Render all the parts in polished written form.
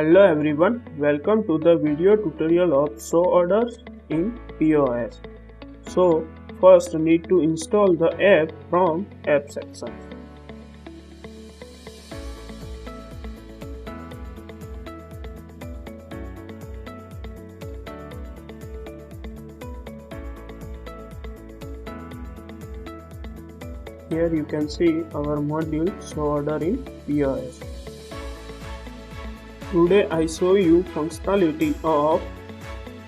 Hello everyone, welcome to the video tutorial of show orders in POS. So first need to install the app from app section. Here you can see our module show order in POS. Today I show you functionality of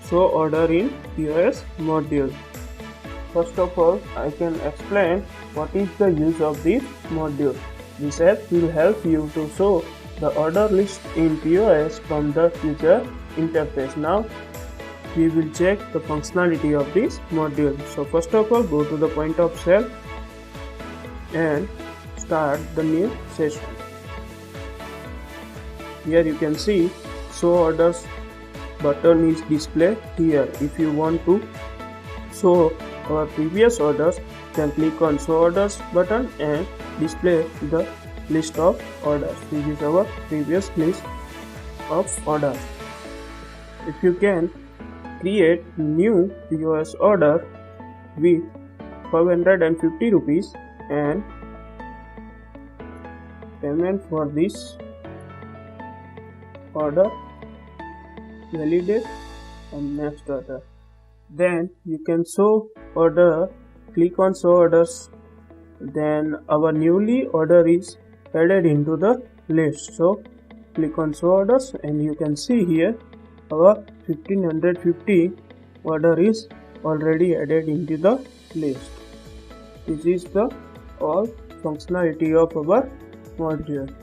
show order in POS module. First of all, I can explain what is the use of this module. This app will help you to show the order list in POS from the user interface. Now we will check the functionality of this module. So first of all, go to the point of sale and start the new session. Here you can see show orders button is displayed here. If you want to show our previous orders, then click on show orders button and display the list of orders. This is our previous list of orders. If you can create new POS order with 550 rupees and payment for this order, validate and next order. Then you can show order, click on show orders, then our newly order is added into the list. So click on show orders and you can see here our 1550 order is already added into the list. This is the all functionality of our module.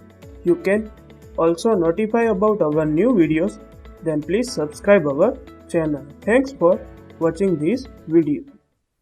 You can also notify about our new videos, then please subscribe our channel. Thanks for watching this video.